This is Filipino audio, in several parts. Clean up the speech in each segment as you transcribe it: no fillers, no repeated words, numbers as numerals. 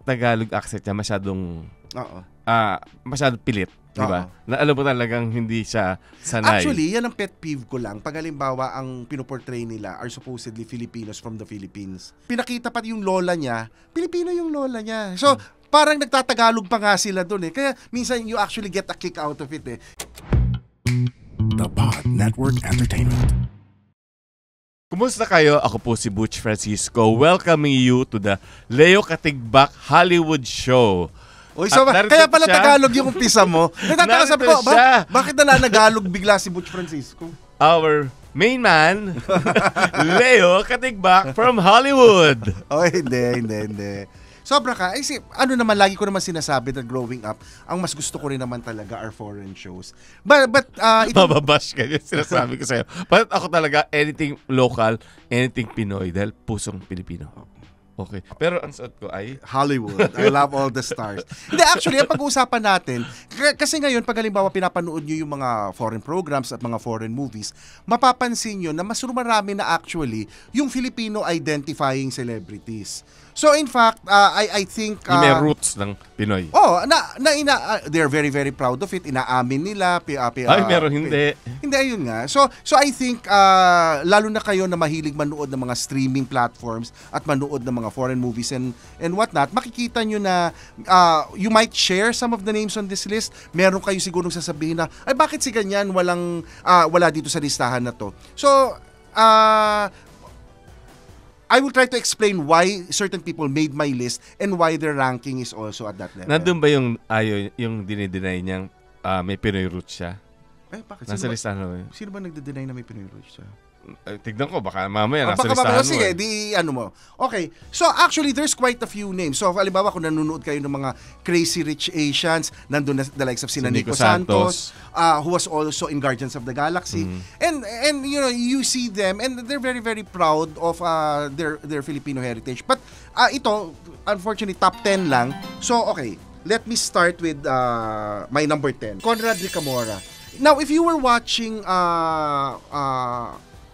Tagalog accent niya masyadong Oo. masyadong pilit, di ba? Na alam mo talagang hindi siya sanay. Actually, yan ang pet peeve ko lang. Pag halimbawa, ang pinoportray nila are supposedly Filipinos from the Philippines. Pinakita pati yung lola niya, Pilipino yung lola niya. So, parang nagtatagalog pa nga sila dun eh. Kaya minsan you actually get a kick out of it eh. The Pod Network Entertainment. Kumusta kayo? Ako po si Butch Francisco, welcoming you to the Leo Katigbak Hollywood Show. Oy, so, kaya pala siya. Tagalog yung umpisa mo. Nagtataka ko, bakit nalagalog bigla si Butch Francisco? Our main man, Leo Katigbak from Hollywood. Oh, hindi. Sobra ka. Ano naman, lagi ko naman sinasabi that growing up, ang mas gusto ko rin naman talaga are foreign shows. But mababash ka yung sinasabi ko sa'yo. But ako talaga, anything local, anything Pinoy, dahil pusong Pilipino. Okay. Pero ang suot ko ay Hollywood. I love all the stars. Hindi, actually, ang pag-uusapan natin, kasi ngayon, pag halimbawa pinapanood nyo yung mga foreign programs at mga foreign movies, mapapansin nyo na mas marami na actually yung Filipino identifying celebrities. So in fact, I think may roots ng Pinoy. They're very very proud of it. Inaamin nila. Meron hindi. Hindi, ayun nga. So I think lalo na kayo na mahilig manood ng mga streaming platforms at manood ng mga foreign movies and whatnot, makikita nyo na you might share some of the names on this list. Meron kayo sigurong sasabihin na, ay bakit si ganyan wala dito sa listahan na to. So I will try to explain why certain people made my list and why their ranking is also at that level. Nandun ba yung dinideny niyang may Pinoy roots siya? Bakit? Nasa listahan mo. Sino ba nagde-deny na may Pinoy roots siya? Tignan ko, baka mamaya nasa listahan mo. Sige, mo. Okay, so actually there's quite a few names. So halimbawa kung nanonood kayo ng mga Crazy Rich Asians, nandun na the likes of si Nico Santos, who was also in Guardians of the Galaxy. And you see them and they're very very proud of their Filipino heritage. But ito, unfortunately, top 10 lang. So okay, let me start with my number 10, Conrad Ricamora. Now, if you were watching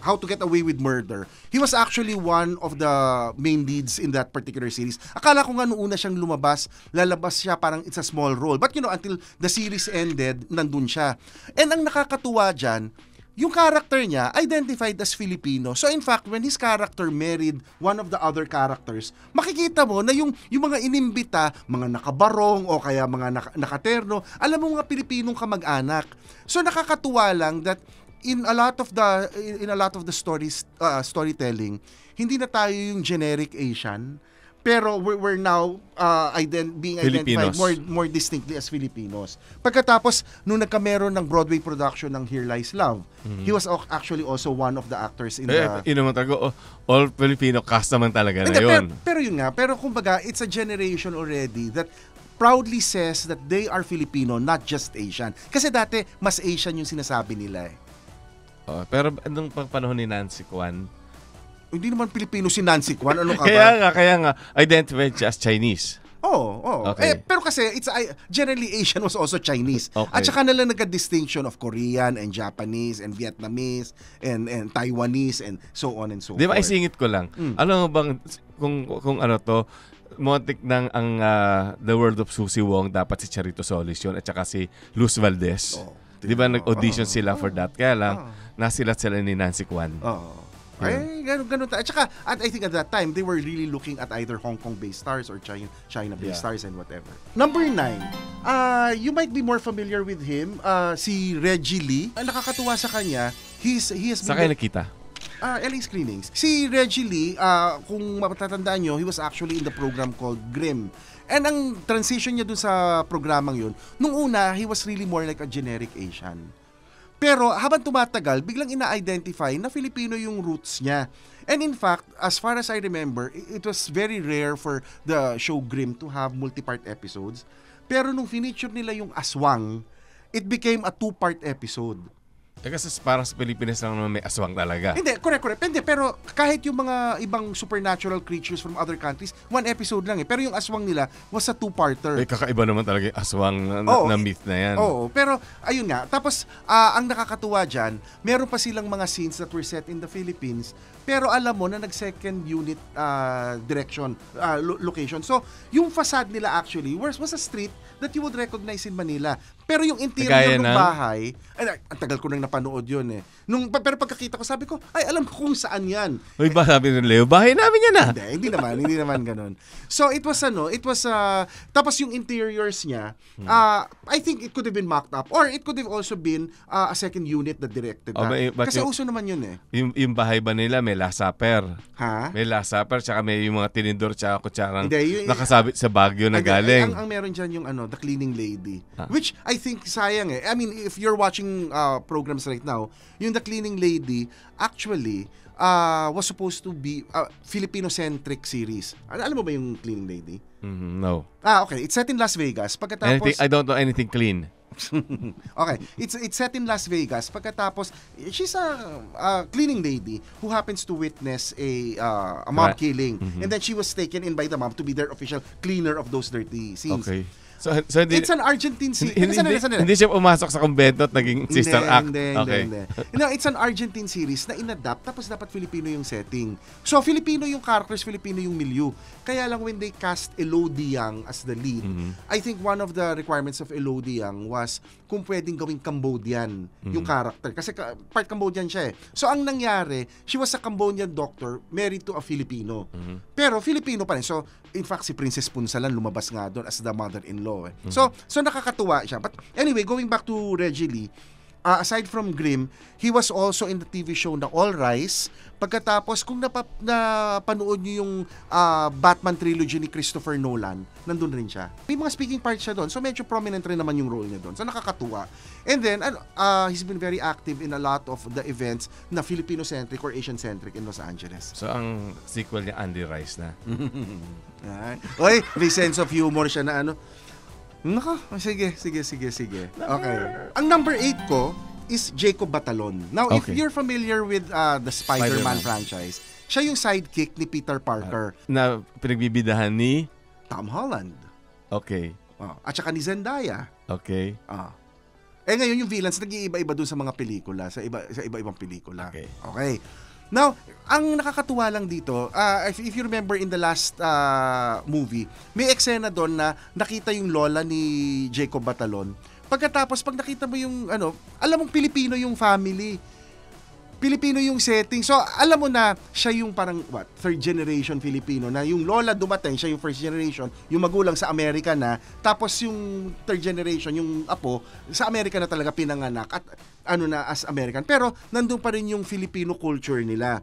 How to Get Away with Murder, he was actually one of the main leads in that particular series. Akala ko nga noong una siyang lalabas siya parang it's a small role. But until the series ended, nandun siya. And ang nakakatuwa dyan, yung character niya identified as Filipino. So in fact, when his character married one of the other characters, makikita mo na yung mga inimbita, mga nakabarong o kaya mga nakaterno, alam mo mga Pilipinong kamag-anak. So nakakatuwa lang that in a lot of the storytelling, hindi na tayo yung generic Asian, pero we're now being identified more distinctly as Filipinos. Pagkatapos nung nagkameron ng Broadway production ng Here Lies Love, he was actually also one of the actors in the all Filipino cast naman talaga na yun. Pero yun nga, kumbaga it's a generation already that proudly says that they are Filipino, not just Asian. Kasi dati mas Asian yung sinasabi nila eh. Pero anong panahon ni Nancy Kwan? Hindi naman Pilipino si Nancy Kwan. Ano ka ba? Kaya nga, identified siya as Chinese. Okay. Pero kasi generally Asian was also Chinese. Okay. At saka nalang nagka-distinction of Korean and Japanese and Vietnamese and Taiwanese and so on and so forth. Di ba, isingit ko lang. Ano bang, kung ano to, montik ng The World of Susie Wong, dapat si Charito Solis yun at saka si Luz Valdez. Di ba nag-audition sila for that? Kaya lang, nasilat sila ni Nancy Kwan. Ay, ganun. At saka, I think at that time, they were really looking at either Hong Kong-based stars or China-based stars and whatever. Number 9, you might be more familiar with him, si Reggie Lee. Nakakatuwa sa kanya, he has been... Saan kayo nakita? LA screenings. Si Reggie Lee, kung matatandaan nyo, he was actually in the program called Grimm. And ang transition niya dun sa programang yun, nung una, he was really more like a generic Asian. Pero habang tumatagal, biglang ina-identify na Filipino yung roots niya. And in fact, as far as I remember, it was very rare for the show Grimm to have multi-part episodes. Pero nung feature nila yung Aswang, it became a 2-part episode. Kasi parang sa Pilipinas lang naman may aswang talaga. Hindi, correct. Hindi, pero kahit yung mga ibang supernatural creatures from other countries, one episode lang eh. Pero yung aswang nila was a two-parter. Kakaiba naman talaga yung aswang na myth na yan. Oo, pero ayun nga. Tapos, ang nakakatuwa dyan, meron pa silang mga scenes that were set in the Philippines, pero alam mo na nag-second unit direction, location. So, yung facade nila actually was a street that you would recognize in Manila. Pero yung interior ng bahay, ang tagal ko nang napanood yun eh. Pero pagkakita ko, sabi ko, ay, alam ko kung saan yan. Uy, ba sabi ni Leo, bahay namin yan ah. Hindi naman ganun. So, it was, tapos yung interiors niya, I think it could have been mocked up, or it could have also been a second unit that directed that. Kasi uso naman yun eh. Yung bahay ba nila may lasaper? Ha? May lasaper, tsaka may yung mga tinidor, tsaka kutsarang nakasabit sa Baguio na galing. Ang meron dyan yung the cleaning lady. Which, I think, sayang eh. I mean, if you're watching programs right now, yung the cleaning lady, actually, was supposed to be a Filipino-centric series. Alam mo ba yung cleaning lady? No. Okay. It's set in Las Vegas. Pagkatapos... I don't know anything clean. Okay, it's set in Las Vegas. Pagkatapos, she's a cleaning lady who happens to witness a mob killing, and then she was taken in by the mob to be their official cleaner of those dirty scenes. Okay. So it's an Argentine series. Hindi siya pumasok sa kumbento at naging sister act. Hindi. No, it's an Argentine series na inadapt tapos dapat Filipino yung setting. So Filipino yung characters, Filipino yung milieu. Kaya lang when they cast Elodie Yang as the lead, I think one of the requirements of Elodie Yang was kung pwedeng gawing Cambodian yung character. Kasi part Cambodian siya eh. So ang nangyari, she was a Cambodian doctor married to a Filipino. Pero Filipino pa rin. So in fact, si Princess Punsalan lumabas nga doon as the mother-in-law. So nakakatuwa siya. But anyway, going back to Reggie Lee, aside from Grimm, he was also in the TV show na All Rise. Pagkatapos, kung napanood niyo yung Batman trilogy ni Christopher Nolan, nandun rin siya. May mga speaking parts siya doon, so medyo prominent rin naman yung role niya doon. So nakakatuwa. And then, he's been very active in a lot of the events na Filipino-centric or Asian-centric in Los Angeles. So ang sequel niya, Andy Rice na. Oy, may sense of humor siya na ano. Nako, sige. Okay. Ang number 8 ko is Jacob Batalon. Now, if you're familiar with the Spider-Man franchise, siya yung sidekick ni Peter Parker. Na pinagbibidahan ni? Tom Holland. Okay. At saka ni Zendaya. Okay. Ngayon yung villains, nag-iiba-iba dun sa mga pelikula, sa iba-ibang pelikula. Okay. Now, ang nakakatuwa lang dito, if you remember in the last movie, may eksena doon na nakita yung lola ni Jacob Batalon. Pagkatapos, pag nakita mo yung, alam mong Pilipino yung family. Pilipino yung setting. So, alam mo na, siya yung parang, third generation Filipino, na yung lola dumating, siya yung first generation, yung magulang sa Amerika na, tapos yung third generation, yung apo, sa Amerika na talaga pinanganak, at as American. Pero, nandun pa rin yung Filipino culture nila.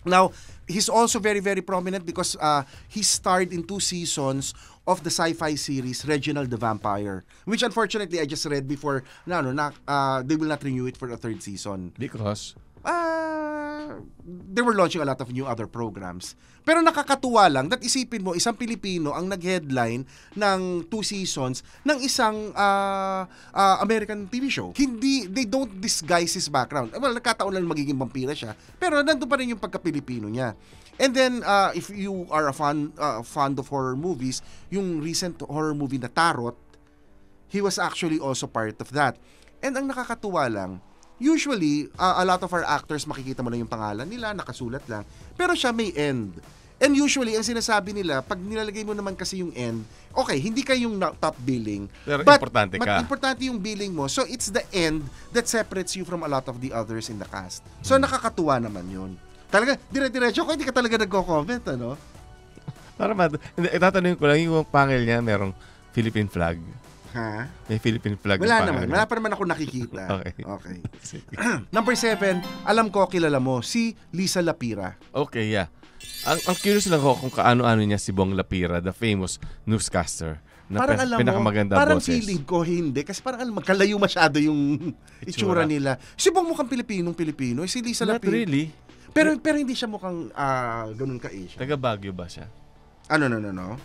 Now, he's also very, very prominent because he starred in 2 seasons of the sci-fi series Reginald the Vampire, which unfortunately I just read before they will not renew it for a 3rd season. Because? They were launching a lot of new other programs. Pero nakakatuwa lang that isipin mo, isang Pilipino ang nag-headline ng 2 seasons ng isang American TV show. They don't disguise his background. Well, nagkataon lang magiging vampira siya, pero nandun pa rin yung pagka-Pilipino niya. And then, if you are a fond of horror movies, yung recent horror movie na Tarot, he was actually also part of that. And ang nakakatuwa lang, usually, a lot of our actors, makikita mo na yung pangalan nila, nakasulat lang. Pero siya may end. And usually, ang sinasabi nila, pag nilalagay mo naman kasi yung end, okay, hindi ka yung top billing. Pero importante ka. But importante yung billing mo. So, it's the end that separates you from a lot of the others in the cast. So, nakakatuwa naman yun. Talaga, dire-diretso ko, hindi ka talaga nagko-comment, ano? Para tatanungin ko lang, yung pangil niya, merong Philippine flag. Ha? May Philippine flag. Wala naman. Wala pa naman ako nakikita. Okay. Number 7, alam ko, kilala mo, si Lisa Lapira. Okay, yeah. Ang curious lang ako kung kaano-ano niya si Bong Lapira, the famous newscaster. Na parang alam pinakamaganda mo, parang boses. feeling ko hindi. Kasi parang magkalayo masyado yung itsura nila. Si Bong mukhang Pilipino. Si Lisa Not Lapira. really. Pero hindi siya mukhang ganun ka-Asian. Taga Baguio ba siya? No.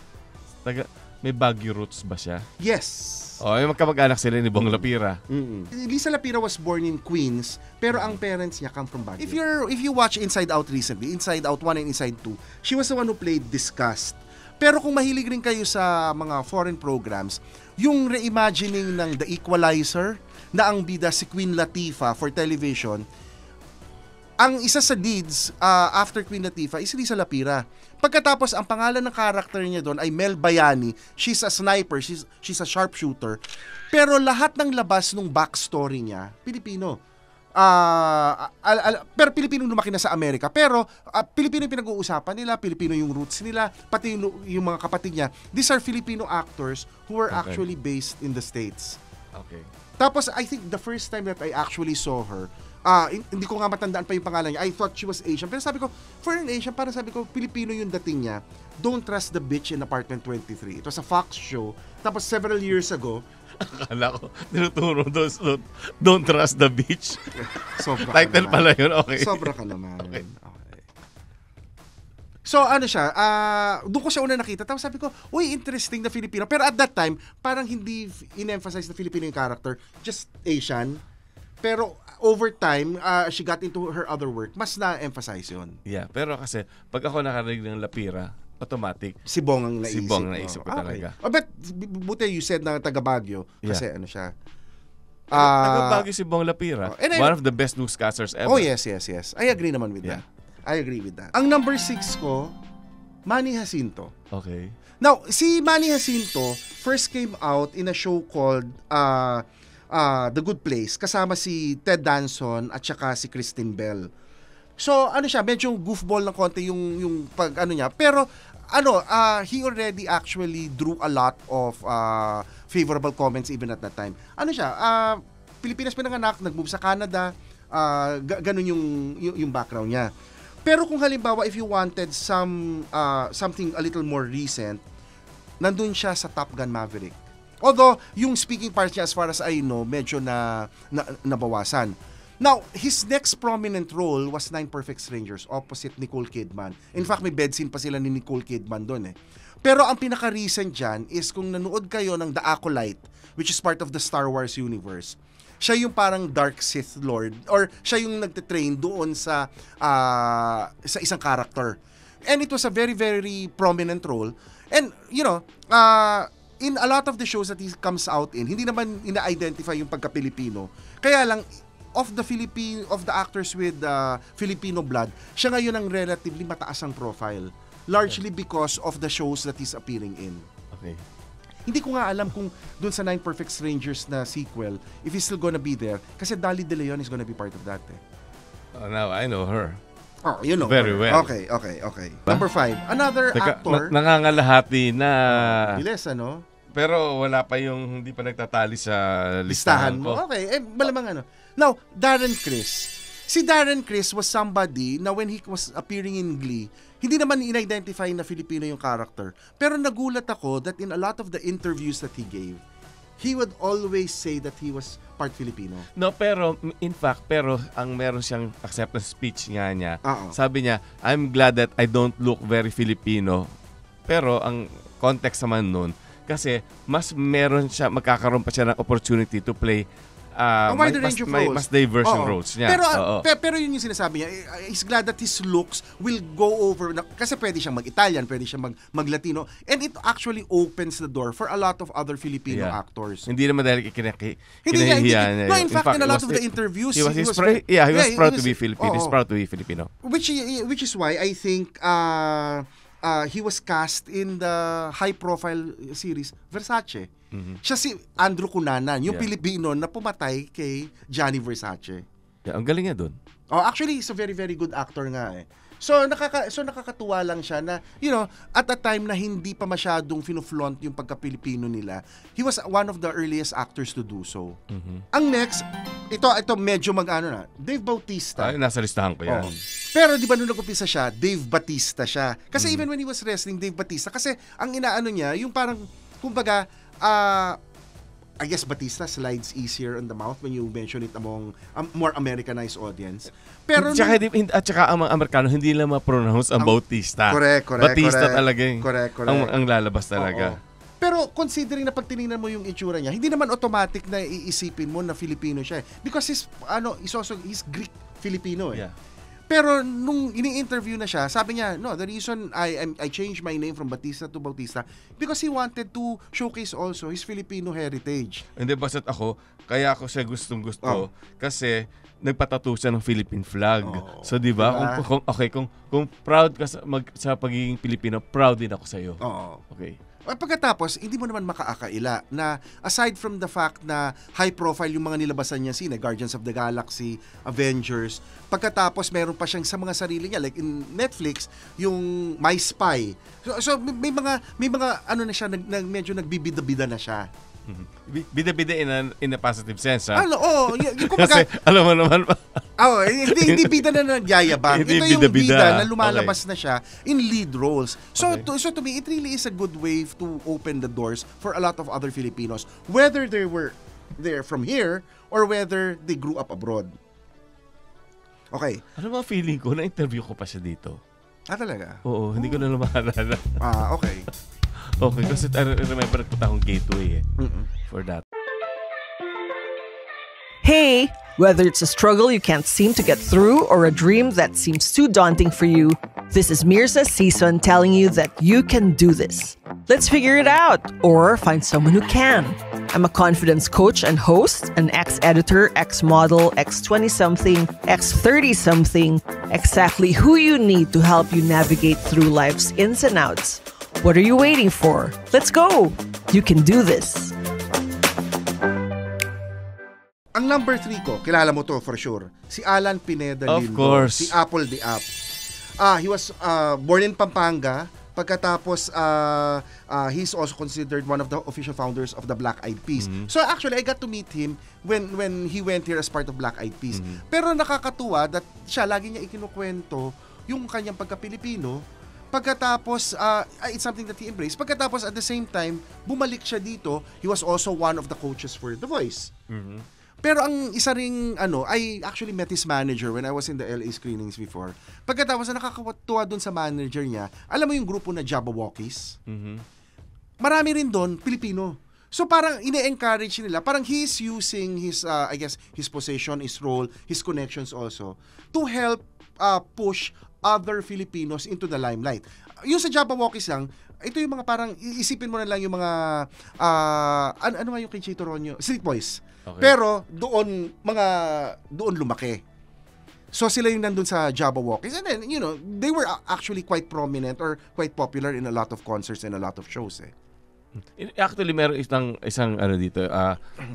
may Baguio roots ba siya? Yes. Yung magkamag-anak sila ni Bong Lapira. Lisa Lapira was born in Queens, pero ang parents niya come from Baguio. If you watch Inside Out recently, Inside Out 1 and Inside 2, she was the one who played Disgust. Pero kung mahilig rin kayo sa mga foreign programs, yung reimagining ng The Equalizer, na ang bida si Queen Latifah for television, ang isa sa leads after Queen Latifah is Lisa Lapira. Pagkatapos, ang pangalan ng character niya doon ay Mel Bayani. She's a sniper, she's a sharpshooter. Pero lahat ng labas ng backstory niya, Pilipino. Pero Pilipino lumaki na sa Amerika. Pero Pilipino yung pinag-uusapan nila, Pilipino yung roots nila, pati yung mga kapatid niya. These are Filipino actors who were actually based in the States. Okay. Tapos, I think the first time that I actually saw her, hindi ko nga matandaan pa yung pangalan niya. I thought she was Asian. Pero sabi ko, for an Asian, parang sabi ko, Pilipino yung dating niya. Don't Trust the Bitch in Apartment 23. It was a Fox show. Tapos several years ago, akala ko, tinuturo doon, Don't Trust the Bitch. Sobra Title ka pala yun, okay. Sobra ka naman. Okay. So ano siya, doon ko siya una nakita. Tapos sabi ko, uy, interesting na Filipino. Pero at that time, parang hindi in-emphasize na Filipino yung character. Just Asian. Pero over time, she got into her other work. Mas na-emphasize yun. Yeah, pero kasi, pag ako nakarinig ng Lapira, automatic. Si Bong ang naisip. Si Bong ang naisip ko talaga. But buti you said na taga Baguio. Kasi ano siya. Taga-Baguio si Bong Lapira. One of the best newscasters ever. Oh, yes. I agree naman with that. I agree with that. Ang number 6 ko, Manny Jacinto. Okay. Now, si Manny Jacinto first came out in a show called The Good Place, kasama si Ted Danson at saka si Kristen Bell. So, ano siya, medyo goofball ng konti yung pag ano niya. Pero, he already actually drew a lot of favorable comments even at that time. Ano siya, Pilipinas pinanganak, nag-move sa Canada, ganun yung background niya. Pero kung halimbawa, if you wanted something a little more recent, nandun siya sa Top Gun Maverick. Although, yung speaking part niya as far as I know, medyo nabawasan. Now, his next prominent role was Nine Perfect Strangers opposite Nicole Kidman. In fact, may bed scene pa sila ni Nicole Kidman doon eh. Pero ang pinaka-recent dyan is kung nanood kayo ng The Acolyte, which is part of the Star Wars universe, siya yung parang Dark Sith Lord or siya yung nagte-train doon sa isang character. And it was a very, very prominent role. And, in a lot of the shows that he comes out in, hindi naman ina-identify yung pagka-Pilipino. Kaya lang, of the actors with Filipino blood, siya ngayon ang relatively mataas ang profile. Largely because of the shows that he's appearing in. Okay. Hindi ko nga alam kung dun sa Nine Perfect Strangers na sequel, if he's still gonna be there, kasi Dali De Leon is gonna be part of that eh. Now, I know her. Oh, you know. Very well. Okay. Number 5, another actor. Nangangalahati na. Bilis, ano? Pero wala pa yung hindi pa nagtatali sa listahan mo. ko. Okay, malamang ano. Now, Darren Criss. Si Darren Criss was somebody na when he was appearing in Glee, hindi naman in-identify na Filipino yung character. Pero nagulat ako that in a lot of the interviews that he gave, he would always say that he was part Filipino. No, pero in fact, ang meron siyang acceptance speech nga niya. Sabi niya, I'm glad that I don't look very Filipino. Pero ang context naman nun, kasi mas magkakaroon pa siya ng opportunity to play a wider range of roles. Mas diverse yung roles niya. Pero yun yung sinasabi niya. He's glad that his looks will go over. Kasi pwede siyang mag-Italian, pwede siyang mag-Latino. And it actually opens the door for a lot of other Filipino actors. Hindi naman dahil kinahihiya niya. No, in fact, in a lot of the interviews, he was proud to be Filipino. He's proud to be Filipino. Which is why I think he was cast in the high-profile series Versace. Mm-hmm. Siya si Andrew Cunanan, yung Pilipino na pumatay kay Gianni Versace. Yeah, ang galing niya doon. Oh, actually, he's a very, very good actor nga eh. So nakakatuwa lang siya na, at a time na hindi pa masyadong fino-flaunt yung pagka-Pilipino nila, he was one of the earliest actors to do so. Mm-hmm. Ang next, ito medyo na, Dave Bautista. Ay, nasa listahan ko yan. Pero di ba nung nag-umpisa siya, Dave Batista siya. Kasi even when he was wrestling, Dave Batista, kasi ang inaano niya, yung parang, kumbaga, I guess Batista slides easier on the mouth when you mention it among more Americanized audience. Pero at saka ang mga Amerikano hindi lang ma-pronounce ang Bautista. Correct. Batista talaga correct. ang lalabas talaga. Oo. Pero considering na pag tinignan mo yung itsura niya, hindi naman automatic na iisipin mo na Filipino siya. Because he's Greek Filipino eh. Yeah. Pero nung ini-interview na siya, sabi niya, no, the reason I changed my name from Bautista to Bautista because he wanted to showcase also his Filipino heritage. Hindi, basta't kaya ako siya gustong-gusto kasi nagpatattoo siya ng Philippine flag. So, di ba? Diba? Kung proud ka sa pagiging Pilipino, proud din ako sa iyo. Oo. Okay. Pagkatapos, hindi mo naman makaakaila na aside from the fact na high profile yung mga nilabasan niya Guardians of the Galaxy, Avengers, pagkatapos meron pa siyang sa mga sarili niya like in Netflix, yung My Spy. So may mga ano na siya medyo nagbibida-bida na siya. Bida-bida in a positive sense, ha? Yung kumbaga, kasi, alam mo naman, hindi bida na nagyayabang. Hindi Ito yung bida-bida. bida na lumalabas na siya in lead roles. So, Okay. to me, it really is a good way to open the doors for a lot of other Filipinos, whether they're from here or whether they grew up abroad. Okay. ano ba feeling ko? Na-interview ko pa siya dito. Talaga? Oo, hindi ko na maalala. Okay. Okay, kasi I remember nagpunta akong Gateway for that. Hey, whether it's a struggle you can't seem to get through or a dream that seems too daunting for you, this is Mirza Season telling you that you can do this. Let's figure it out or find someone who can. I'm a confidence coach and host, an ex-editor, ex-model, ex-20-something, ex-30-something, exactly who you need to help you navigate through life's ins and outs. What are you waiting for? Let's go! You can do this. Ang number 3 ko, kilala mo to for sure, si Alan Pineda Of Lindo. course. Si Apple the App. He was born in Pampanga. Pagkatapos, he's also considered one of the official founders of the Black Eyed Peas. So actually, I got to meet him when he went here as part of Black Eyed Peas. Pero nakakatuwa that siya, lagi niya ikinukwento yung kanyang pagka-Pilipino. Pagkatapos, it's something that he embraced. Pagkatapos, at the same time, bumalik siya dito. He was also one of the coaches for The Voice. Pero ang isa ring, I actually met his manager when I was in the LA screenings before. Pagkatapos, nakakatuwa dun sa manager niya, alam mo yung grupo na Jabberwockies? Marami rin doon, Pilipino. So parang ine-encourage nila, parang he's using his, his position, his role, his connections also, to help push other Filipinos into the limelight. Yung sa Jabberwockies lang, ito yung mga parang, isipin mo na lang yung mga, ano nga yung kay Chito Ronyo? Street Boys. Okay. Pero doon lumaki. So sila yung nandun sa Jabberwockies. And then, they were actually quite prominent or quite popular in a lot of concerts and a lot of shows eh. Actually, meron isang dito,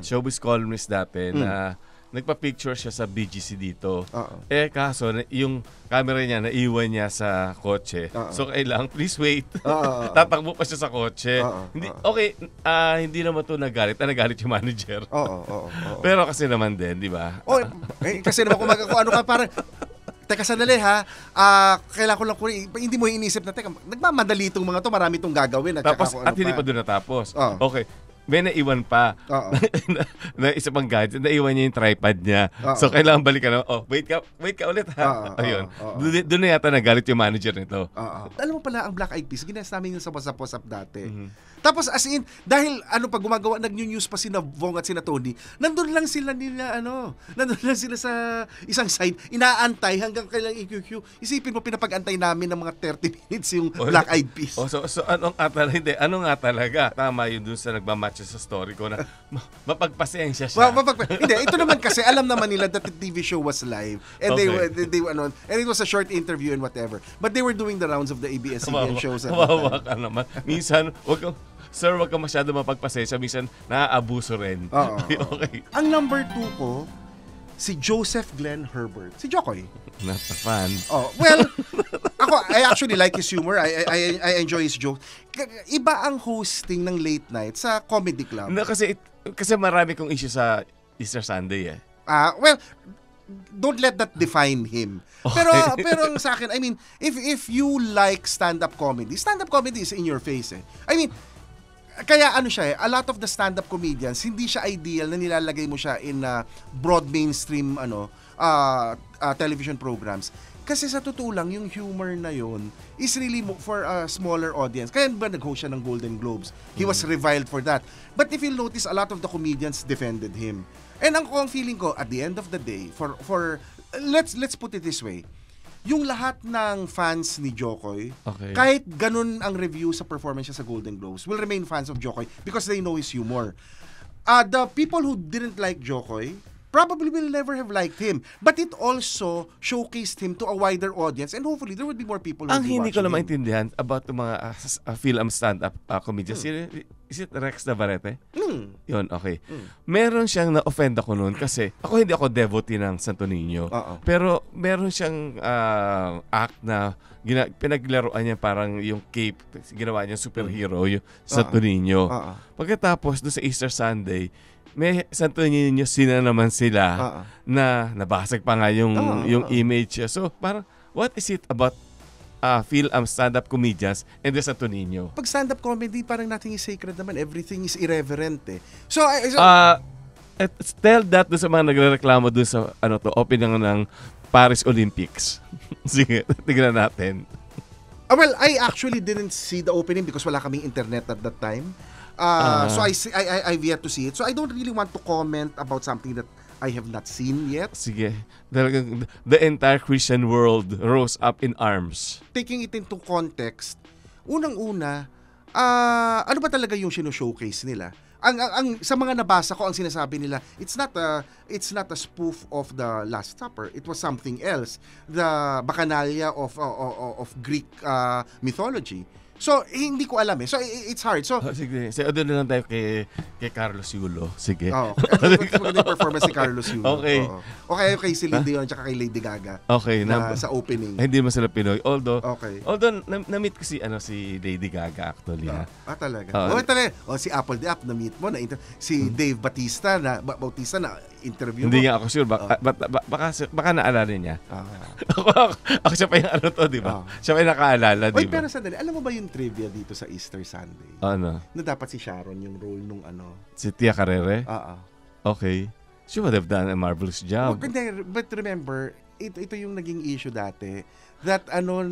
showbiz columnist dati na nagpa-picture siya sa BGC dito. Kaso, yung camera niya, naiwan niya sa kotse. So, kailangan, please wait. Tatakbo pa siya sa kotse. Hindi naman ito nagalit. Nagalit yung manager. Pero kasi naman din, di ba? Kasi naman kung ano ka, parang, teka, sandali ha. Kailangan ko lang hindi mo inisip na, teka, nagmamadali itong mga to, marami itong gagawin. Tapos, hindi pa doon natapos. Okay. May naiwan pa. Na isa pang gadget, naiwan niya yung tripod niya. So, kailangan balikan na, wait ka ulit ha. Ayun. Doon na yata nagalit yung manager nito. Alam mo pala, ang Black Eyed Peas, ginas namin yung sa WhatsApp dati. Tapos, as in, dahil, pag gumagawa, nag-news pa sina Vong at sina Tony, nandun lang sila sa isang side, inaantay hanggang kailang EQQ. Isipin mo, pinapag-antay namin ng mga 30 minutes yung Black Eyed Peas. So ano nga talaga? Tama yun dun sa nagmamatch sa story ko na mapagpasensya siya. Hindi, ito naman kasi alam naman nila that the TV show was live and they and it was a short interview and whatever. But they were doing the rounds of the ABS-CBN shows at that Kawawa time. ka naman. Minsan, wag ka masyado mapagpasensya. Minsan, naaabuso rin. Okay. Ang number 2 ko, si Joseph Glenn Herbert. Si Jokoy. Not a fan. Well, I actually like his humor. I enjoy his joke. Iba ang hosting ng late night sa comedy club. No, kasi marami kong issue sa Easter Sunday eh. Well, don't let that define him. Pero sa akin, I mean, if you like stand-up comedy is in your face eh. I mean, kaya siya a lot of the stand-up comedians, hindi siya ideal na nilalagay mo siya in broad mainstream television programs. Kasi sa totoo lang, yung humor na yun is really for a smaller audience. Kaya ba nag-host siya ng Golden Globes? He was reviled for that. But if you'll notice, a lot of the comedians defended him. And ang feeling ko, at the end of the day, let's put it this way, yung lahat ng fans ni Jokoy, kahit ganun ang review sa performance niya sa Golden Globes, will remain fans of Jokoy because they know his humor. The people who didn't like Jokoy probably will never have liked him. But it also showcased him to a wider audience and hopefully there would be more people who Ang will be hindi ko watching na him. maintindihan about yung mga film stand-up comedians. Is it Rex Navarrete? Yun, okay. Meron siyang na-offend ako noon kasi ako hindi ako devotee ng Santo Niño. Pero meron siyang act na pinaglaruan niya parang yung cape, ginawa niya superhero, yung Santo Niño. Pagkatapos doon sa Easter Sunday, may Santo Niño sina naman sila na nabasag pa nga yung image. So parang what is it about stand-up comedians and the Santo Niño? Pag stand-up comedy, parang nothing is sacred naman. Everything is irreverent eh. So tell that doon sa mga nagrereklamo doon sa opening ng Paris Olympics. Sige, tignan natin. Well, I actually didn't see the opening because wala kaming internet at that time. So I've yet to see it. So I don't really want to comment about something that I have not seen yet. Sige. The entire Christian world rose up in arms. Taking it into context, unang-una, ano ba talaga yung showcase nila? Ang sa mga nabasa ko, ang sinasabi nila, it's not a spoof of the Last Supper. It was something else. The Bacchanalia of Greek mythology. So, hindi ko alam eh. So, it's hard. So, sige. Doon na lang tayo kay Carlos Yulo. Sige. Maganda yung performance ni Carlos Yulo. Okay. Okay, kay Celine Dion at kay Lady Gaga. Okay. Sa opening. Hindi mo sila Pinoy. Although, okay. na-meet ko si Lady Gaga actually. Talaga. Talaga. Si Apple the App, na-meet mo. Si Dave Bautista na interview mo. Hindi nga ako sure. Baka naalala niya. Ako siya pa yung di ba? Siya pa yung nakaalala, di ba? Pero sandali, alam mo ba yung trivia dito sa Easter Sunday? Ano? Na dapat si Sharon yung role nung Si Tia Carrere? Okay. She would have done a marvelous job. But remember, ito yung naging issue dati. That yung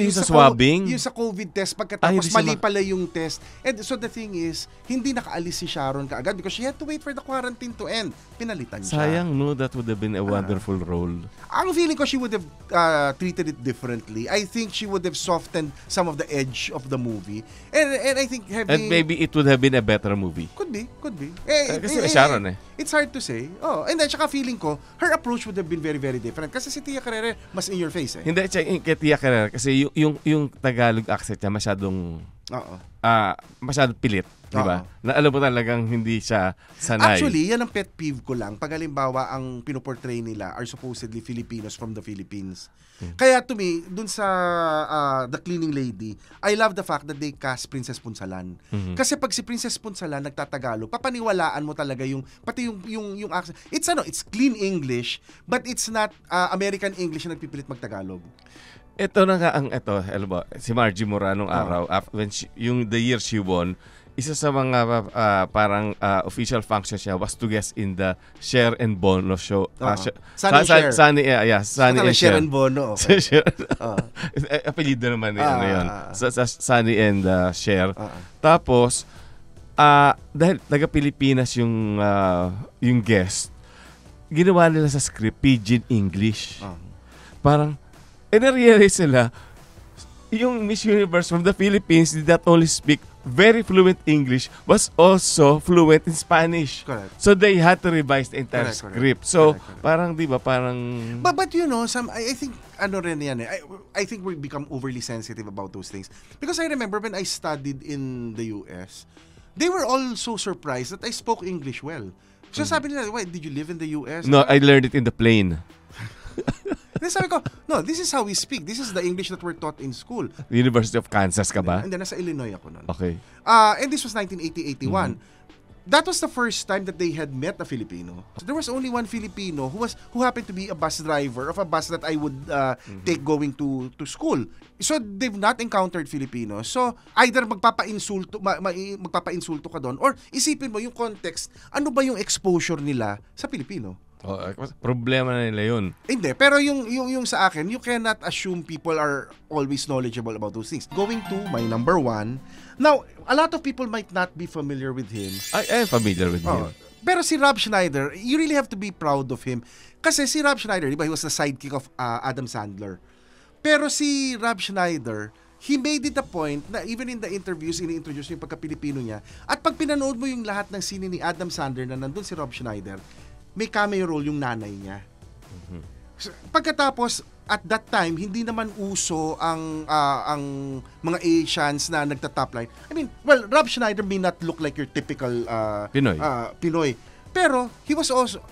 sa swabbing? Yung sa COVID test, pagkatapos mali pala yung test. And so the thing is, hindi nakaalis si Sharon kaagad because she had to wait for the quarantine to end. Pinalitan siya. Sayang, no? That would have been a wonderful role. Ang feeling ko, she would have treated it differently. I think she would have softened some of the edge of the movie. And I think And maybe it would have been a better movie. Could be. Kasi Sharon It's hard to say. And then, tsaka feeling ko, her approach would have been very, very different. Kasi si Tia Carrere, mas in your face eh. Hindi, kay Tia Carrere, kasi yung Tagalog accent niya masyadong pilit. Diba? Na alam mo talagang hindi siya sanay. Actually, yan ang pet peeve ko lang. Pag halimbawa, ang pinoportray nila are supposedly Filipinos from the Philippines. Kaya to me, dun sa The Cleaning Lady, I love the fact that they cast Princess Punsalan. Kasi pag si Princess Punsalan nagtatagalog, papaniwalaan mo talaga pati yung accent. It's clean English, but it's not American English na nagpipilit magtagalog. Ito na nga si Margie Moran nung araw, when the year she won, isa sa mga parang official function siya was to guest in the Cher and Bono show. Sunny and Cher and Bono. Apelido naman yun. Sunny and Cher. Tapos, dahil taga-Pilipinas yung guest, ginawa nila sa script Pidgin English. Parang, na-realize nila, yung Miss Universe from the Philippines did not only speak very fluent English, was also fluent in Spanish. Correct. So they had to revise the entire script. So, parang, di ba, parang... But I think, rin yan eh. I think we become overly sensitive about those things. Because I remember when I studied in the US, they were all so surprised that I spoke English well. So sabi nila, why, did you live in the US? No, I learned it in the plane. Then sabi ko, no, this is how we speak. This is the English that we're taught in school. University of Kansas ka ba? And then nasa Illinois ako nun. Okay. And this was 1980-81. That was the first time that they had met a Filipino. So there was only one Filipino who happened to be a bus driver of a bus that I would take going to school. So they've not encountered Filipinos. So either magpapa-insulto ka doon or isipin mo yung context, ano ba yung exposure nila sa Filipino? Problema na nila yun. Hindi, pero yung sa akin, you cannot assume people are always knowledgeable about those things. Going to my number 1. Now, a lot of people might not be familiar with him. I am familiar with him. Pero si Rob Schneider, you really have to be proud of him. Kasi si Rob Schneider, di ba, he was the sidekick of Adam Sandler. Pero si Rob Schneider, he made it a point na even in the interviews, ini-introduce yung pagka-Pilipino niya. At pag pinanood mo yung lahat ng sine ni Adam Sandler na nandun si Rob Schneider, may cameo role yung nanay niya. So, pagkatapos, at that time, hindi naman uso ang mga Asians na nagta-top line. I mean, well, Rob Schneider may not look like your typical Pinoy. Pero, he was also,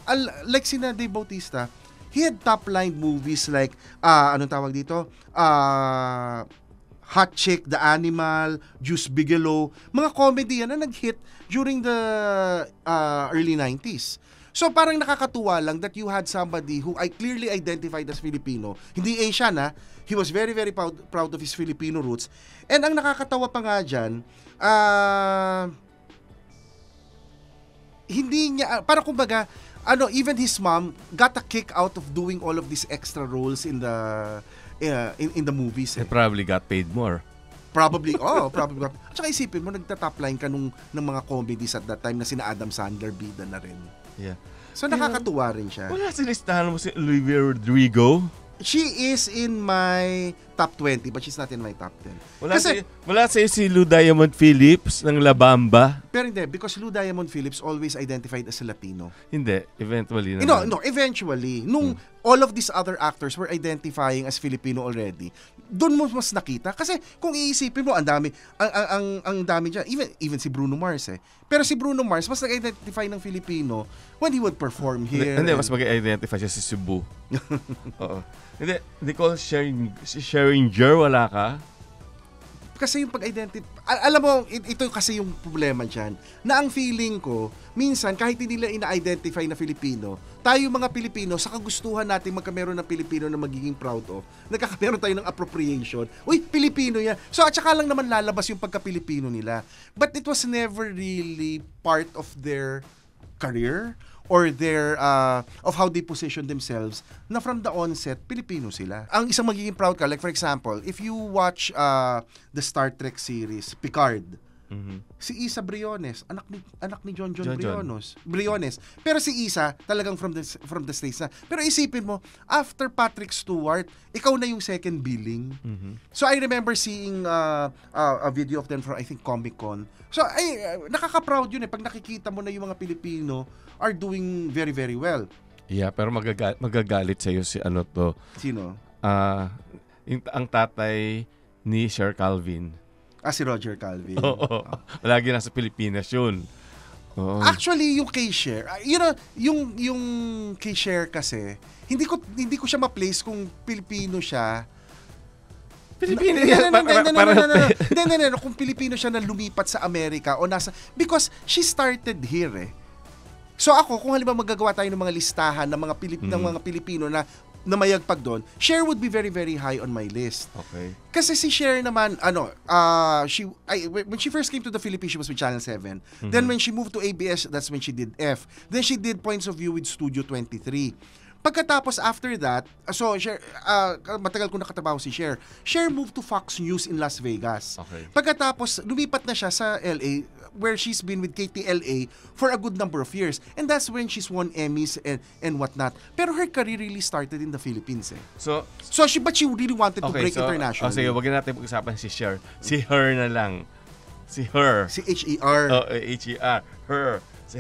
like sina Dave Bautista, he had top-line movies like, anong tawag dito? Hot Chick, The Animal, Juice Bigelow, mga comedy yan na nag-hit during the early 90s. So parang nakakatuwa lang that you had somebody who I clearly identified as Filipino. Hindi Asian he was very very proud of his Filipino roots. And ang nakakatawa pa nga dyan, hindi niya, para kumbaga, even his mom got a kick out of doing all of these extra roles in the movies. He probably got paid more. Probably. At saka isipin mo, nagta-top line ka ng mga comedies at that time na sina Adam Sandler, bida na rin. Yeah. So nakakatuwa rin siya. Wala sa listahan mo si Olivia Rodrigo? She is in my top 20 but she's not in my top 10. Wala si Lou Diamond Phillips ng La Bamba? Pero hindi, because Lou Diamond Phillips always identified as a Latino. Hindi, eventually naman. No, eventually. Nung all of these other actors were identifying as Filipino already, doon mo mas nakita. Kasi kung iisipin mo, ang dami dyan. Even si Bruno Mars Pero si Bruno Mars, mas nag-identify ng Filipino when he would perform here. Hindi, mas mag-identify siya si Cebu. Oo. Hindi, Nicole Scherzinger, wala ka? Kasi yung pag-identify, alam mo, ito kasi yung problema dyan, na ang feeling ko, minsan, kahit hindi nila ina-identify na Filipino, tayo mga Pilipino, sa kagustuhan natin magkameron ng Pilipino na magiging proud of, nagkakameron tayo ng appropriation, uy, Pilipino yan. So, at saka lang naman lalabas yung pagka-Pilipino nila. But it was never really part of their career or their of how they position themselves na from the onset Pilipino sila. Ang isang magiging proud ka, like for example, if you watch the Star Trek series Picard, si Isa Briones, anak ni John Briones. Pero si Isa talagang from the States na. Pero isipin mo, after Patrick Stewart, ikaw na yung second billing. So I remember seeing a video of them from I think Comic-Con. So nakaka-proud yun pag nakikita mo na yung mga Pilipino are doing very very well. Yeah, pero magagalit sa iyo si Sino? Ang tatay ni Cher Calvin. Si Roger Calvin. Oo. Lagi nasa Pilipinas yun. Oo. Actually, yung kay Cher, yung kay Cher kasi, hindi ko siya ma-place kung Pilipino siya. Pilipino yan. No. Kung Pilipino siya na lumipat sa Amerika o nasa, because she started here So ako, kung halimbawa magagawa tayo ng mga listahan ng mga Pilipino na mayagpag doon, Cher would be very very high on my list. Okay. Kasi si Cher naman, when she first came to the Philippines, she was with Channel 7. Then when she moved to ABS, that's when she did F. Then she did Points of View with Studio 23. Pagkatapos after that, so Cher, matagal ko nakatrabaho si Cher. Cher moved to Fox News in Las Vegas. Okay. Pagkatapos, lumipat na siya sa LA, where she's been with KTLA for a good number of years. And that's when she's won Emmys and whatnot. Pero her career really started in the Philippines but she really wanted to break internationally. Sige, wag natin pag-usapan si Cher. Si Her na lang. Si Her. Si H-E-R. H-E-R. Her. Si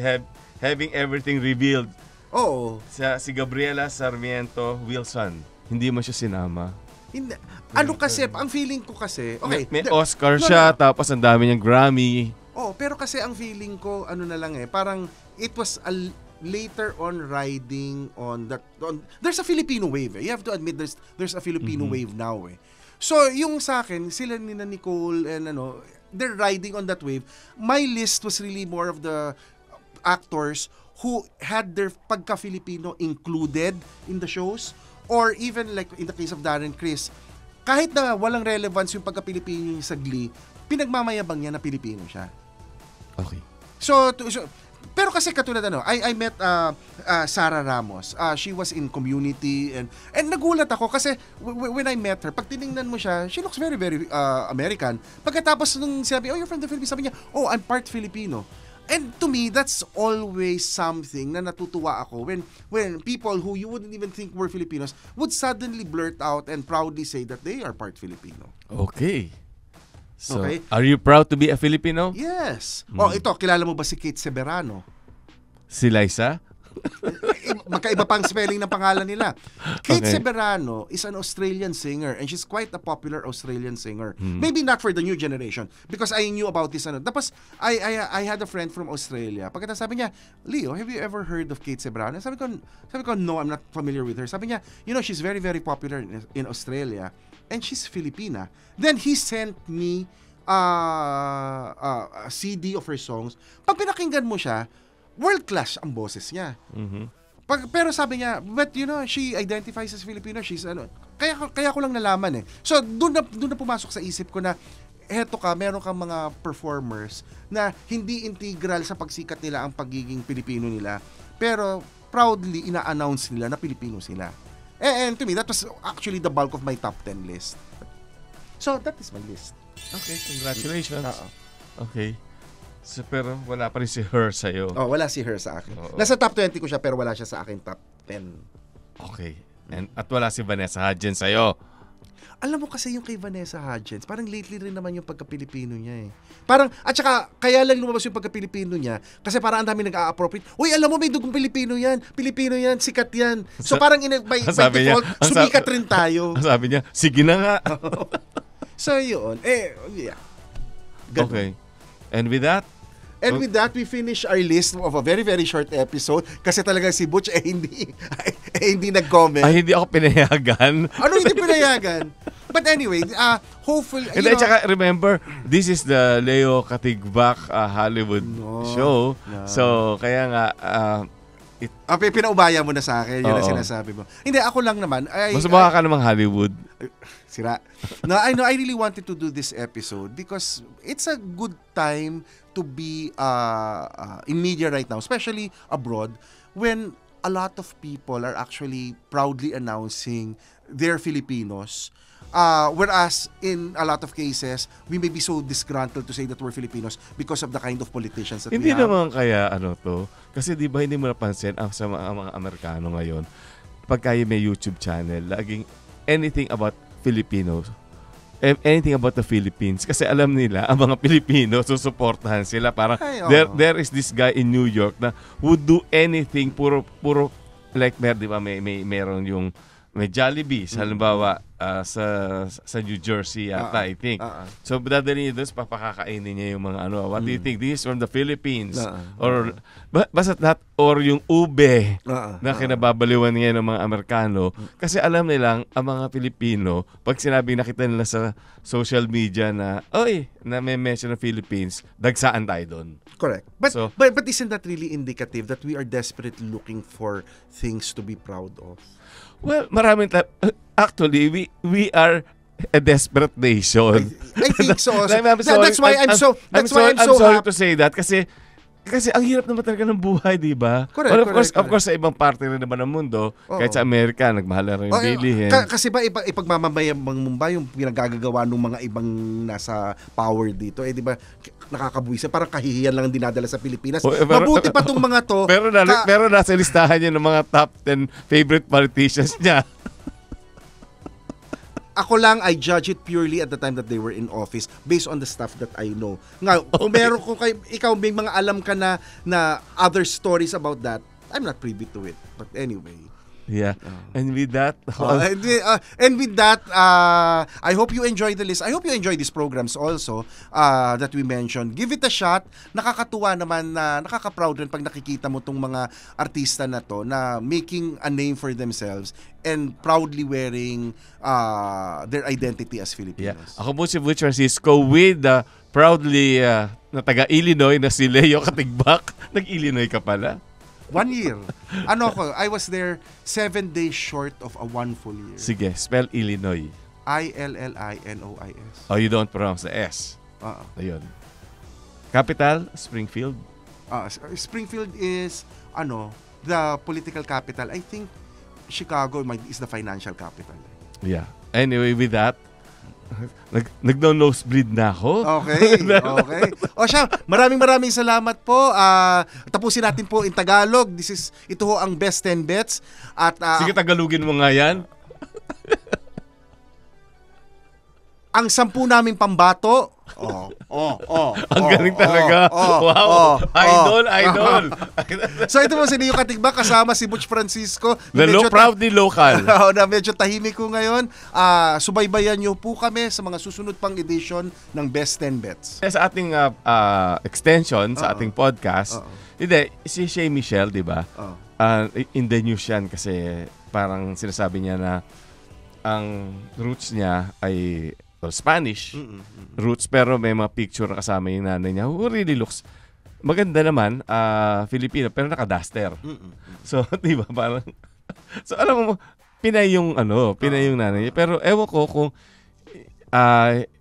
Having Everything Revealed. Oo. Si Gabriela Sarmiento Wilson. Hindi mo siya sinama. Hindi. Kasi, ang feeling ko kasi, okay. May Oscar siya, tapos ang dami niyang Grammy. Pero kasi ang feeling ko, parang it was a later on riding on that. There's a Filipino wave. You have to admit there's a Filipino wave now So, yung sa akin, sila ni Nicole and they're riding on that wave. My list was really more of the actors who had their pagka-Filipino included in the shows, or even like in the case of Darren Criss, kahit na walang relevance yung pagka-Pilipino sa Glee, pinagmamayabang niya na Pilipino siya. Okay. So Pero kasi katulad I met Sarah Ramos. She was in Community and nagulat ako kasi when I met her, pag tiningnan mo siya, she looks very very American. Pagkatapos nung sabi, "Oh, you're from the Philippines," sabi niya, "Oh, I'm part Filipino." And to me, that's always something na natutuwa ako when people who you wouldn't even think were Filipinos would suddenly blurt out and proudly say that they are part Filipino. Okay. So, Okay. are you proud to be a Filipino? Yes. Oh, ito, kilala mo ba si Kate Severano? Si Liza? Magkaiba pang spelling ng pangalan nila. Kate Okay. Severano is an Australian singer and she's quite a popular Australian singer. Maybe not for the new generation because I knew about this. Tapos, I had a friend from Australia. Pagkatapos sabi niya, "Leo, have you ever heard of Kate Severano?" Sabi ko, "No, I'm not familiar with her." Sabi niya, "She's very, very popular in Australia and she's Filipina." Then he sent me a CD of her songs. Pag pinakinggan mo siya, world class ang boses niya. Pero sabi niya, but she identifies as Filipino. She's kaya ko lang nalaman eh. So doon na pumasok sa isip ko na heto meron kang mga performers na hindi integral sa pagsikat nila ang pagiging Pilipino nila, pero proudly ina-announce nila na Pilipino sila. And to me, that was actually the bulk of my top 10 list. So that is my list. Okay, congratulations. Oo. Okay. So, pero wala pa rin si Her sa'yo. Oh, wala si Her sa akin. Oo. Nasa top 20 ko siya pero wala siya sa akin top 10. Okay. At wala si Vanessa Hudgens sa'yo. Alam mo kasi yung kay Vanessa Hudgens, parang lately rin naman yung pagka-Pilipino niya eh. Parang, at saka, kaya lang lumabas yung pagka-Pilipino niya, kasi parang ang dami nag-a-appropriate. Uy, alam mo, may dugong Pilipino yan, sikat yan. So parang by default, sumikat rin tayo. Sabi niya, sige na nga. So yun, yeah. Ganun. Okay. And with that, with that, we finish our list of a very, very short episode kasi talaga si Butch hindi nag-comment. hindi ako pinayagan. Ano hindi pinayagan? But anyway, hopefully, And then, tsaka remember, this is the Leo Katigbak Hollywood show. No. So, kaya nga, pinaubaya mo na sa akin, yun ang Oo. sinasabi mo. Hindi, ako lang naman. mas mukha ka namang Hollywood. Sira. No, I know, I really wanted to do this episode because it's a good time to be in media right now, especially abroad, when a lot of people are actually proudly announcing they're Filipinos. Whereas in a lot of cases, we may be so disgruntled to say that we're Filipinos because of the kind of politicians that Hindi we have. naman kaya to. Kasi di ba hindi mo napansin sa mga Amerikano ngayon, pagka may YouTube channel, laging anything about Filipinos, anything about the Philippines. Kasi alam nila, ang mga Pilipino, susuportahan sila. Parang, there is this guy in New York na would do anything, puro like, di ba, meron yung, may Jollibee, halimbawa, sa New Jersey yata, I think. So, dadalhin niya doon, papakakainin niya yung mga what do you think? This is from the Philippines. Or, basta that, or yung ube na kinababaliwan niya ng mga Amerikano. Kasi alam nilang, ang mga Pilipino, pag sinabi nakita nila sa social media na, na may mention ng Philippines, dagsaan tayo doon. Correct. But isn't that really indicative that we are desperately looking for things to be proud of? Well, maraming actually, we are a desperate nation. I think so. I'm sorry. That's why I'm so sorry happy. to say that kasi ang hirap naman talaga ng buhay, di ba? Correct, Of course, sa ibang parte rin naman ng mundo, kahit sa Amerika, nagmahal na rin yung bilihin. Kasi ba, ipagmamamayang Mumbai yung pinagagagawa ng mga ibang nasa power dito, di ba, nakakabuwisa, parang kahihiyan lang ang dinadala sa Pilipinas. Mabuti pa tong mga to. Pero nasa listahan niya ng mga top 10 favorite politicians niya. Ako lang, I judge it purely at the time that they were in office based on the stuff that I know. Nga, kung meron ikaw may mga alam ka na other stories about that, I'm not privy to it. But anyway. Yeah. And with that, I hope you enjoy the list. I hope you enjoy these programs also that we mentioned. Give it a shot. Nakakatuwa naman na nakaka-proud rin pag nakikita mo tong mga artista na to na making a name for themselves and proudly wearing their identity as Filipinos. Yeah. Ako po si Butch Francisco with proudly na taga-Illinois na si Leo Katigbak. Nag-Illinois ka pala? 1 year. I was there 7 days short of a 1 full year. Sige, spell Illinois. Illinois. Oh, you don't pronounce the S. Ayun. Capital, Springfield. Springfield is the political capital. I think Chicago is the financial capital. Yeah. Anyway, with that, nag-nosebleed na ako. Okay. O siya, maraming salamat po. Tapusin natin po in Tagalog. Ito ho ang Best 10 Bets. At, sige, Tagalogin mo nga yan. Ang 10 naming pambato. Ang galing talaga. Wow. Idol. So ito po si Neo Katigba kasama si Butch Francisco. Proudly local. Na medyo tahimik ko ngayon. Subaybayan niyo po kami sa mga susunod pang edition ng Best 10 Bets. Sa ating extension, sa ating podcast, hindi, si Shay Michelle, di ba? In the news yan kasi parang sinasabi niya na ang roots niya ay Spanish roots, pero may mga picture na kasama yung nanay niya who really looks maganda naman, Filipino, pero naka-duster. So, di ba, parang so, alam mo, Pinay yung nanay niya. Pero ewan ko kung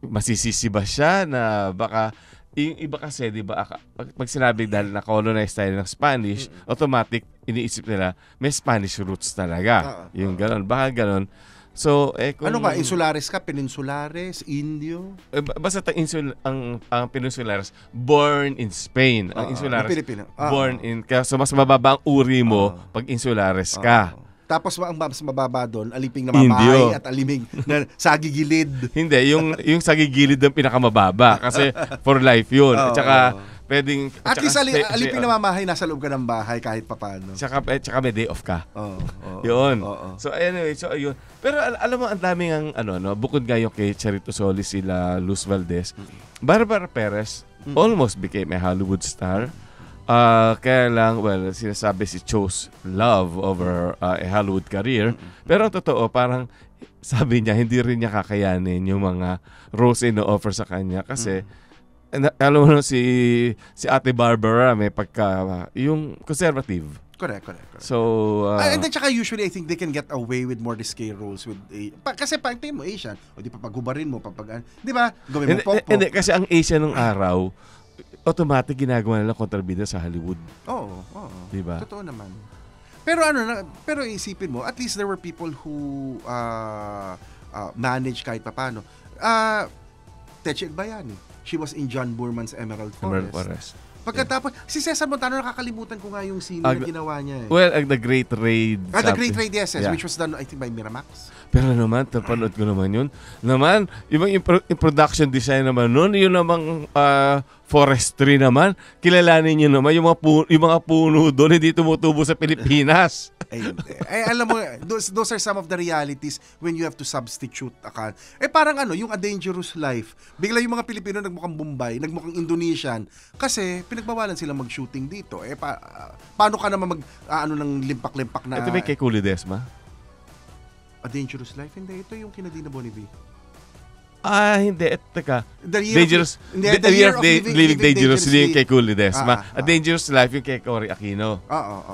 masisisi ba siya na baka yung iba kasi, di ba, pag sinabi dahil na-colonize tayo ng Spanish, automatic, iniisip nila, may Spanish roots talaga. Yung gano'n, baka gano'n. So, kung... Ano ba? Insulares ka? Peninsulares? Indio? Basta ang Peninsulares, born in Spain. Ang Insulares, Pilipino. Born in... So, mas mababa ang uri mo pag Insulares ka. Tapos ang mas mababa doon, aliping na mamahay at aliping na sagigilid. Hindi, yung sagigilid ang pinakamababa. Kasi for life yun. At saka... Pwedeng, at least alipin na mamahay, nasa loob ka ng bahay kahit papano. Tsaka may day off ka. Yun. So anyway, so ayun. Pero alam mo, ang daming bukod nga yung kay Charito Solis, sila Luz Valdez, Barbara Perez almost became a Hollywood star. Kaya lang, sinasabi si chose love over a Hollywood career. Pero totoo, parang sabi niya, hindi rin niya kakayanin yung mga roles na offer sa kanya kasi alam mo si Ate Barbara may yung conservative. Correct. So and then tsaka usually I think they can get away with more risque roles with kasi pag tingin mo Asian, o di pa paghubarin mo di ba? Gawin mo pokpok. Hindi kasi ang Asian nung araw automatic ginagawa nila kontrabida sa Hollywood. Oo. Di ba? Totoo naman. Pero pero isipin mo, at least there were people who manage kahit paano. Techi Agbayani. She was in John Boorman's Emerald Forest. Pagkatapos, si Cesar Montano, nakakalimutan ko nga yung scene na ginawa niya. The Great Raid. The Great Raid, yes. Which was done, I think, by Miramax. Pero naman, napanood ko naman yun. Naman, yung production design naman nun, yun namang forestry naman, kilalanin nyo naman, yung mga puno doon, hindi tumutubo sa Pilipinas. Alam mo, those are some of the realities when you have to substitute parang yung A Dangerous Life. Bigla yung mga Pilipino nagmukhang Bombay, nagmukhang Indonesian, kasi pinagbawalan silang mag-shooting dito. Paano ka naman ng limpak-limpak na... Ito may kay Cooley Desma? A Dangerous Life? Hindi, ito yung kina Dina Bonnevie. Hindi. Teka. The Year of Living Dangerously yung kay Cooley Desma. A Dangerous Life yung kay Cory Aquino.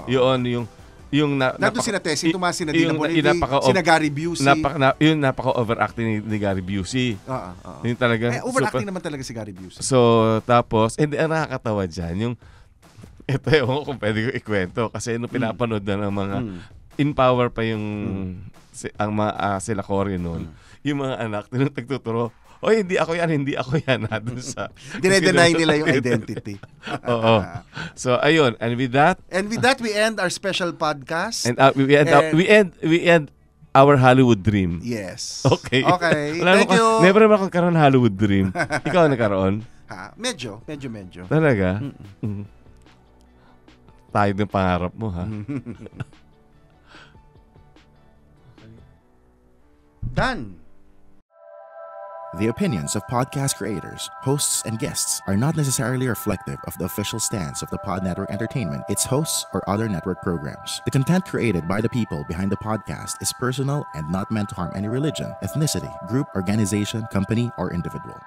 Yun, yung nandun sina Tessie Tomas, sina Dina Bonnevie, sina Gary Busey. Yung napaka-overacting ni Gary Busey. Yung talaga. Overacting naman talaga si Gary Busey. So, tapos, ang nakakatawa dyan, yung, ito yung kung pwede ko ikwento, kasi nung pinapanood na ng mga, in power pa yung, ang mga sila Cory noon, yung mga anak, nagtuturo, hindi ako yan. Dun sa deny nila yung identity. Oo. So, ayun. And with that, we end our special podcast. And we end our Hollywood dream. Yes. Okay. Thank you. Never naman akong karoon Hollywood dream. Ikaw nagkaroon? Medyo. Talaga? Tayo ng pangarap mo, ha? Done. The opinions of podcast creators, hosts, and guests are not necessarily reflective of the official stance of the Pod Network Entertainment, its hosts, or other network programs. The content created by the people behind the podcast is personal and not meant to harm any religion, ethnicity, group, organization, company, or individual.